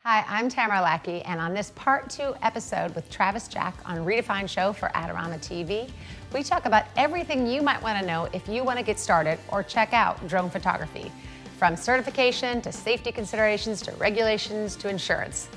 Hi, I'm Tamara Lackey, and on this part 2 episode with Travis Jack on reDefine show for Adorama TV, we talk about everything you might want to know if you want to get started or check out drone photography, from certification to safety considerations to regulations to insurance.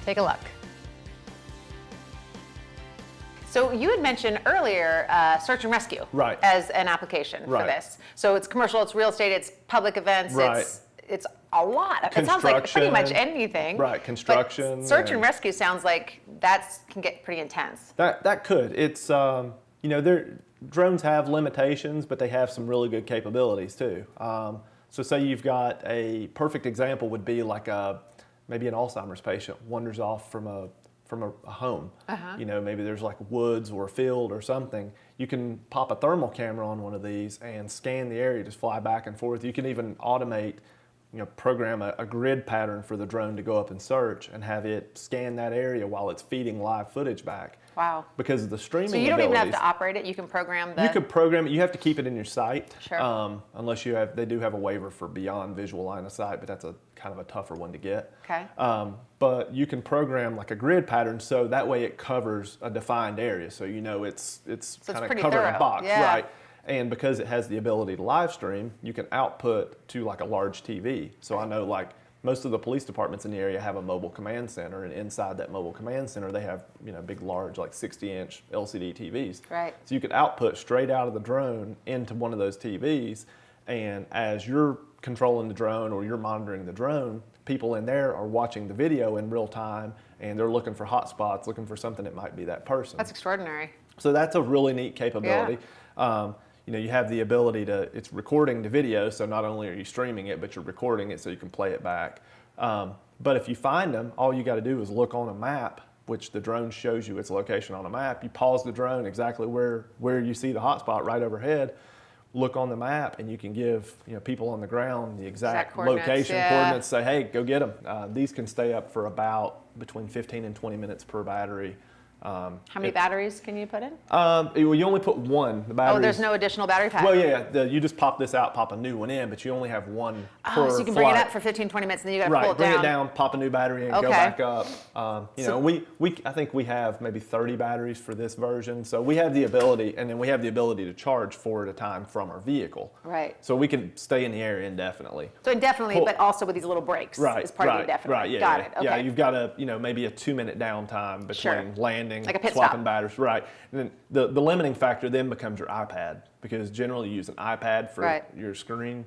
Take a look. So you had mentioned earlier search and rescue as an application for this. So it's commercial, it's real estate, it's public events, it's a lot. It sounds like pretty much anything. Right, construction. But search and rescue sounds like that can get pretty intense. That could. It's, you know, drones have limitations, but they have some really good capabilities too. So say you've got a perfect example would be like maybe an Alzheimer's patient wanders off from a home. You know, maybe there's like woods or a field or something. You can pop a thermal camera on one of these and scan the area, just fly back and forth. You can even automate, you know, program a grid pattern for the drone to go up and search and have it scan that area while it's feeding live footage back. Wow. Because of the streaming So you don't even have to operate it, you can program the... You could program it, you have to keep it in your sight. Sure. Unless they do have a waiver for beyond visual line of sight, but that's a kind of a tougher one to get. Okay. But you can program like a grid pattern so that way it covers a defined area. So you know it's kind of covering a box, right? And because it has the ability to live stream, you can output to like a large TV. So I know like most of the police departments in the area have a mobile command center, and inside that mobile command center, they have, you know, big, large, like 60-inch LCD TVs. Right. So you could output straight out of the drone into one of those TVs, and as you're controlling the drone or you're monitoring the drone, people in there are watching the video in real time, and they're looking for hot spots, looking for something that might be that person. That's extraordinary. So that's a really neat capability. Yeah. You know, you have the ability it's recording the video, so not only are you streaming it, but you're recording it so you can play it back. But if you find them, all you got to do is look on a map, which the drone shows you its location on a map. You pause the drone exactly where you see the hotspot right overhead, look on the map, and you can give, you know, people on the ground the exact location, coordinates, say, hey, go get them. These can stay up for about between 15 and 20 minutes per battery. How many batteries can you put in? You only put one. The batteries, there's no additional battery pack? Well, yeah, you just pop this out, pop a new one in, but you only have one per so you can flight. bring it up for 15, 20 minutes, and then you got to pull it down. Bring it down, pop a new battery in, go back up. You know, I think we have maybe 30 batteries for this version, so we have the ability, and then we have the ability to charge 4 at a time from our vehicle. Right. So we can stay in the air indefinitely. So indefinitely, but also with these little breaks. Is part of indefinitely. Right. Yeah. Got it. Okay. Yeah, you've got maybe a 2-minute downtime between landing, like a pit swapping stop. batteries, right? And then the limiting factor then becomes your iPad, because generally you use an iPad for your screen.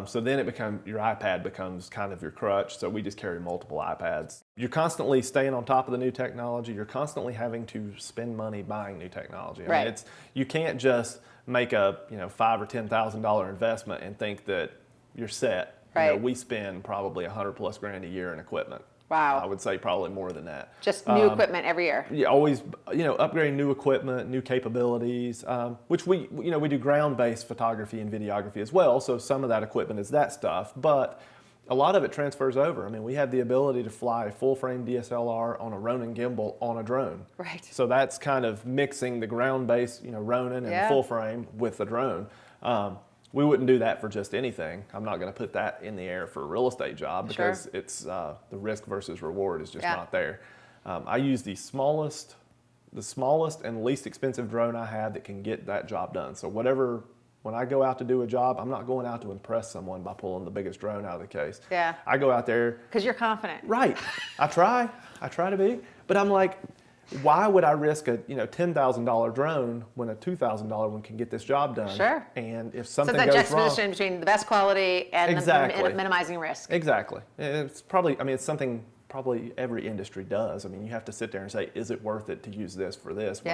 So then your iPad becomes kind of your crutch. So we just carry multiple iPads. You're constantly staying on top of the new technology. You're constantly having to spend money buying new technology. I mean, you can't just make a $5,000 or $10,000 investment and think that you're set. Right. You know, we spend probably $100+ grand a year in equipment. Wow. I would say probably more than that. Just new equipment every year. Yeah, always, upgrading new equipment, new capabilities, which we do ground-based photography and videography as well. So some of that equipment is that stuff, but a lot of it transfers over. I mean, we have the ability to fly a full-frame DSLR on a Ronin gimbal on a drone. Right. So that's kind of mixing the ground-based, Ronin and full-frame with the drone. We wouldn't do that for just anything. I'm not going to put that in the air for a real estate job because it's the risk versus reward is just not there. I use the smallest and least expensive drone I have that can get that job done. So when I go out to do a job, I'm not going out to impress someone by pulling the biggest drone out of the case. Yeah. I go out there. Because you're confident. Right. I try to be, but I'm like, why would I risk a $10,000 drone when a $2,000 one can get this job done? Sure. And if something goes wrong, so that juxtaposition between the best quality and minimizing risk. Exactly. It's probably, it's something probably every industry does. I mean, you have to sit there and say, is it worth it to use this for this when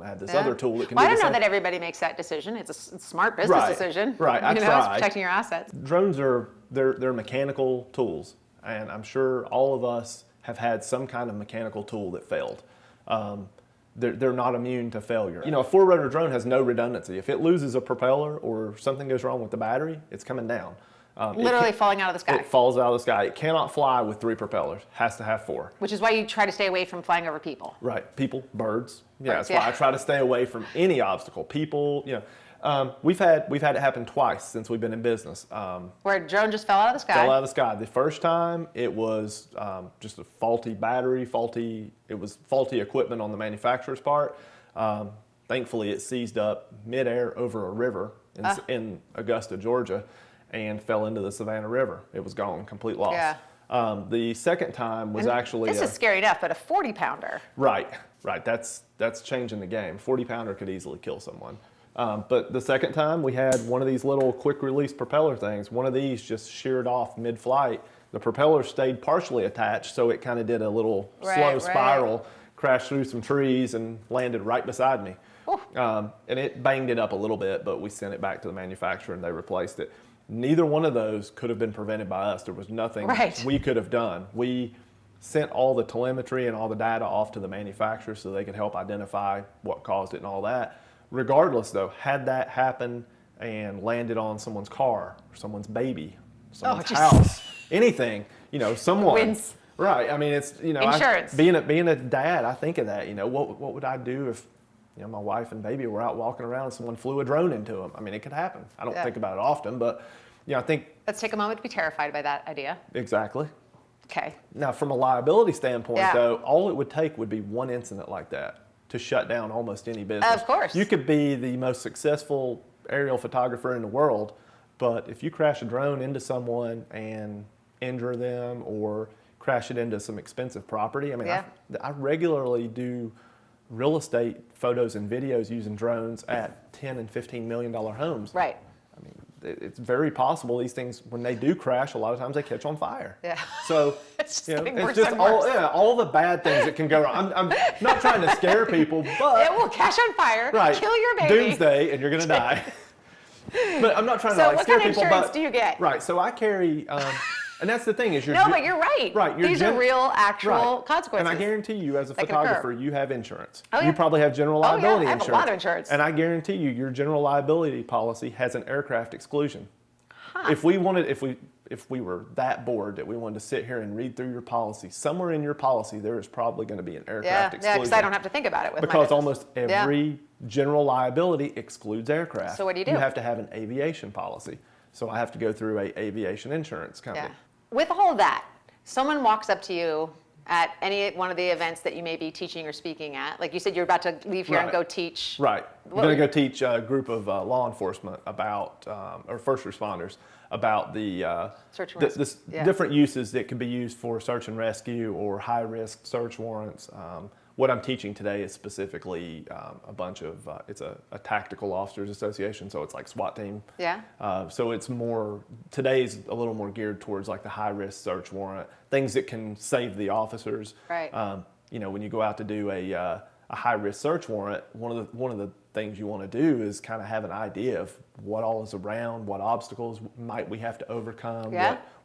I have this other tool that can do the same? I don't know that everybody makes that decision. It's a smart business decision. Right. I try. It's protecting your assets. Drones they're mechanical tools, and I'm sure all of us have had some kind of mechanical tool that failed. They're not immune to failure. A four-rotor drone has no redundancy. If it loses a propeller or something goes wrong with the battery, it's coming down. Literally falling out of the sky. It falls out of the sky. It cannot fly with 3 propellers. Has to have 4. Which is why you try to stay away from flying over people. Right. People, birds. Yeah, that's why I try to stay away from any obstacle. People, We've had it happen twice since we've been in business. Where a drone just fell out of the sky. Fell out of the sky. The first time it was just a faulty battery, it was faulty equipment on the manufacturer's part. Thankfully, it seized up midair over a river in Augusta, Georgia, and fell into the Savannah River. It was gone, complete loss. Yeah. The second time was actually this is scary enough, but a 40-pounder. Right. That's changing the game. 40-pounder could easily kill someone. But the second time, we had one of these little quick-release propeller things. One of these just sheared off mid-flight. The propeller stayed partially attached, so it kind of did a little slow spiral, crashed through some trees, and landed right beside me. And it banged it up a little bit, but we sent it back to the manufacturer, and they replaced it. Neither one of those could have been prevented by us. There was nothing we could have done. We sent all the telemetry and all the data off to the manufacturer so they could help identify what caused it and all that. Regardless, though, had that happen and landed on someone's car or someone's baby, someone's house, anything, someone. Wins. Right. I mean, it's, insurance. Being a dad, I think of that. What would I do if, my wife and baby were out walking around and someone flew a drone into them? I mean, it could happen. I don't think about it often, but, I think. Let's take a moment to be terrified by that idea. Exactly. Okay. Now, from a liability standpoint, though, all it would take would be one incident like that to shut down almost any business. Of course. You could be the most successful aerial photographer in the world, but if you crash a drone into someone and injure them or crash it into some expensive property, I mean, I regularly do real estate photos and videos using drones at $10 and $15 million homes. Right. I mean, it's very possible these things, when they do crash, a lot of times they catch on fire. Yeah. So it's just all the bad things that can go wrong. I'm not trying to scare people, but it will catch on fire, kill your baby. Doomsday, and you're going to die. But I'm not trying to So scare people. what kind of insurance do you get? Right. So I carry, and that's the thing is No, but you're right. Right. These are real, actual consequences. And I guarantee you, as a photographer, you have insurance. Oh, yeah. You probably have general liability insurance. I have a lot of insurance. And I guarantee you, your general liability policy has an aircraft exclusion. Huh. If we were that bored that we wanted to sit here and read through your policy, somewhere in your policy there is probably going to be an aircraft exclusion. Yeah, because I don't have to think about it with because almost every general liability excludes aircraft. So what do? You have to have an aviation policy. So I have to go through a aviation insurance company. Yeah. With all that, someone walks up to you at any one of the events that you may be teaching or speaking at. Like you said, you're about to leave here and go teach. Right. I'm going to go teach a group of law enforcement about, or first responders, about the search and rescue. Different uses that can be used for search and rescue or high-risk search warrants. What I'm teaching today is specifically a bunch of, it's a tactical officers association, so it's like SWAT team. Yeah. So it's today's a little more geared towards like the high-risk search warrant, things that can save the officers. Right. When you go out to do a high-risk search warrant, one of the things you want to do is kind of have an idea of what all is around, what obstacles might we have to overcome,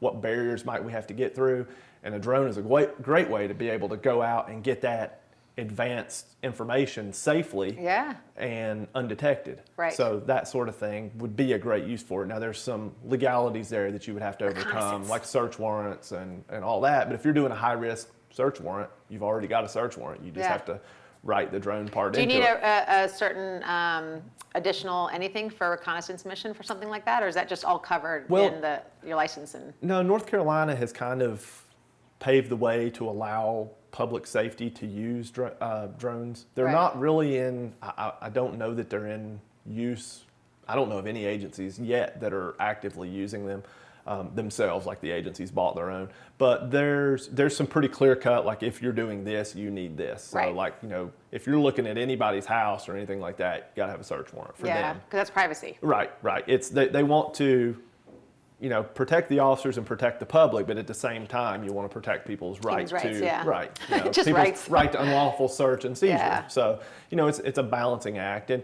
what barriers might we have to get through, and a drone is a great way to be able to go out and get that advanced information safely and undetected. Right. So that sort of thing would be a great use for it. Now there's some legalities there that you would have to overcome, like search warrants and all that. But if you're doing a high-risk search warrant, you've already got a search warrant. You just have to write the drone part into it. Do you need a certain additional anything for a reconnaissance mission for something like that, or is that just all covered in your license? No, North Carolina has kind of paved the way to allow public safety to use drones. They're not really I don't know that they're in use. I don't know of any agencies yet that are actively using them themselves, like the agencies bought their own. But there's some pretty clear cut, like if you're doing this, you need this. So like, if you're looking at anybody's house or anything like that, you gotta have a search warrant for them. Yeah, because that's privacy. Right. It's they want to protect the officers and protect the public, but at the same time, you want to protect people's right to Just people's right to unlawful search and seizure. Yeah. So, it's a balancing act, and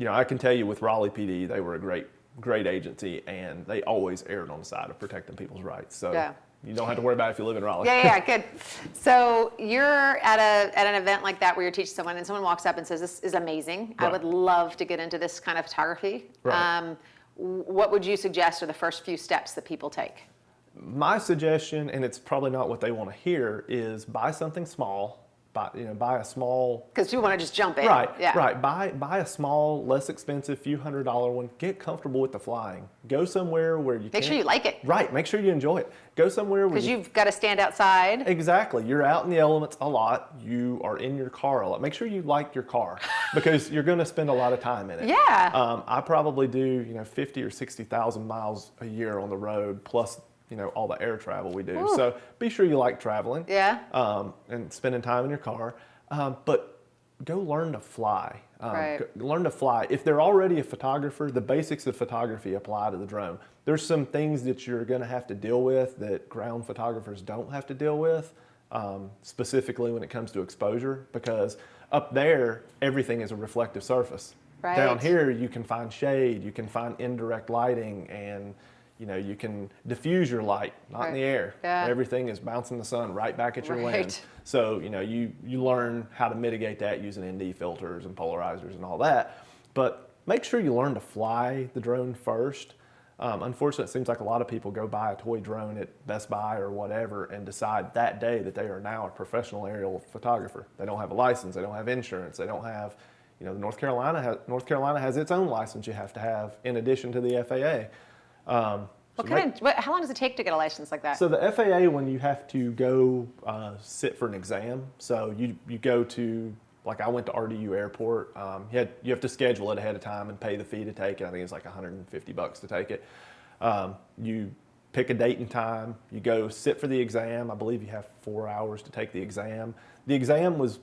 I can tell you with Raleigh PD, they were a great agency, and they always erred on the side of protecting people's rights. So you don't have to worry about it if you live in Raleigh. Yeah, good. So you're at an event like that where you're teaching someone, and someone walks up and says, "This is amazing. I would love to get into this kind of photography." Right. What would you suggest are the first few steps that people take? My suggestion, and it's probably not what they want to hear, is buy something small, buy a small. Because you want to just jump in. Right, yeah. right. Buy a small, less expensive, few $100 one. Get comfortable with the flying. Go somewhere where you Make sure you like it. Right, make sure you enjoy it. Go somewhere where Because you've got to stand outside. Exactly. You're out in the elements a lot. You are in your car a lot. Make sure you like your car because you're going to spend a lot of time in it. Yeah. I probably do 50 or 60,000 miles a year on the road, plus all the air travel we do. Ooh. So be sure you like traveling. Yeah. And spending time in your car. But go learn to fly. Right. Learn to fly. If they're already a photographer, the basics of photography apply to the drone. There's some things that you're going to have to deal with that ground photographers don't have to deal with, specifically when it comes to exposure, because up there, everything is a reflective surface. Right. Down here, you can find shade, you can find indirect lighting, and you can diffuse your light, not in the air. Yeah. Everything is bouncing the sun right back at your Right. lens. So, you learn how to mitigate that using ND filters and polarizers and all that. But make sure you learn to fly the drone first. Unfortunately, it seems like a lot of people go buy a toy drone at Best Buy or whatever and decide that day that they are now a professional aerial photographer. They don't have a license, they don't have insurance, they don't have, North Carolina has its own license you have to have in addition to the FAA. How long does it take to get a license like that? So the FAA, when you have to go sit for an exam, so you go to, like I went to RDU Airport, you have to schedule it ahead of time and pay the fee to take it. I think it's like $150 to take it. You pick a date and time, you go sit for the exam. I believe you have 4 hours to take the exam. The exam was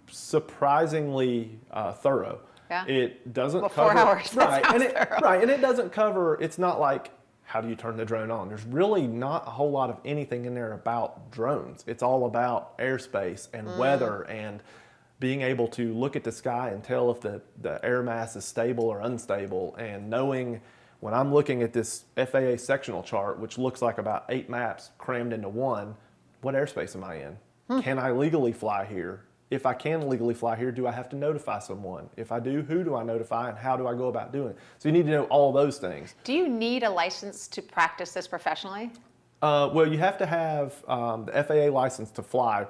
surprisingly thorough. Yeah. It doesn't cover 4 hours. Right, and it doesn't cover. It's not like how do you turn the drone on. There's really not a whole lot of anything in there about drones. It's all about airspace and weather and being able to look at the sky and tell if the air mass is stable or unstable, and knowing when I'm looking at this FAA sectional chart, which looks like about 8 maps crammed into one, what airspace am I in? Can I legally fly here? If I can legally fly here, do I have to notify someone? If I do, who do I notify and how do I go about doing it? So you need to know all those things. Do you need a license to practice this professionally? Well, you have to have the FAA license to fly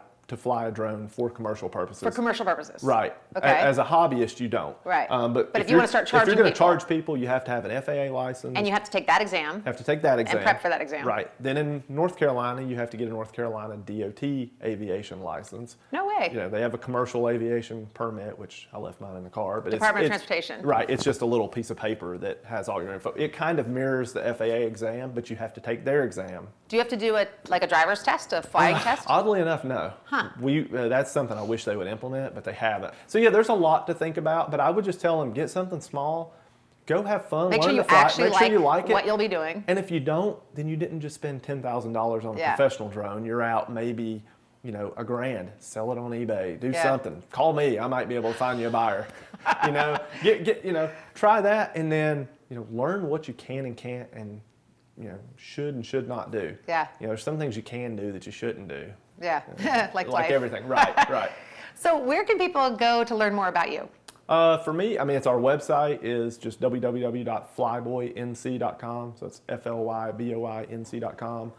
a drone for commercial purposes. For commercial purposes? Right. Okay. As a hobbyist, you don't. Right. But if you want to start charging if you're going to people, charge people, you have to have an FAA license. and you have to take that exam. have to take that exam. And prep for that exam. Right. Then in North Carolina, you have to get a North Carolina DOT aviation license. No way. They have a commercial aviation permit, which I left mine in the car. But Department it's of Transportation. Right. It's just a little piece of paper that has all your info. It kind of mirrors the FAA exam, but you have to take their exam. Do you have to do a driver's test, a flying test? Oddly enough, no. Huh. That's something I wish they would implement, but they haven't. So yeah, there's a lot to think about, but I would just tell them, get something small, go have fun, Make sure learn you to fly, actually make sure you like it. what you'll be doing. And if you don't, then you didn't just spend $10,000 on a professional drone. You're out maybe, $1,000. Sell it on eBay. Do something. Call me. I might be able to find you a buyer. Try that, and then learn what you can and can't, and should and should not do. Yeah. There's some things you can do that you shouldn't do. Yeah. Like life. Everything. Right. Right. So where can people go to learn more about you? For me, it's our website is just www.flyboync.com. So it's FLYBOINC.com.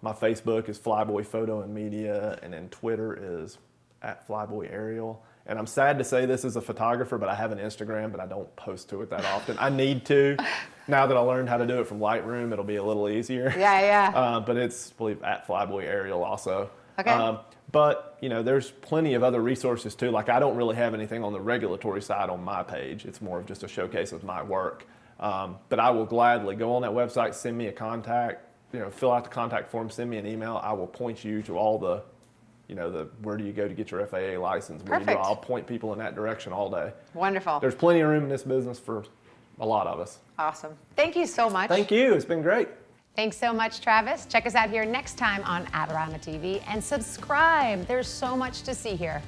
My Facebook is Flyboy Photo and Media, and then Twitter is @FlyboyAerial. And I'm sad to say this as a photographer, but I have an Instagram, but I don't post to it that often. I need to. Now that I learned how to do it from Lightroom, it'll be a little easier. Yeah. But it's, I believe, @FlyboyAerial also. Okay. But there's plenty of other resources too. Like I don't really have anything on the regulatory side on my page. It's more of just a showcase of my work. But I will gladly go on that website, send me a contact, fill out the contact form, send me an email. I will point you to all the where do you go to get your FAA license? Where do you go? I'll point people in that direction all day. Wonderful. There's plenty of room in this business for a lot of us. Awesome. Thank you so much. Thank you. It's been great. Thanks so much, Travis. Check us out here next time on Adorama TV and subscribe. There's so much to see here.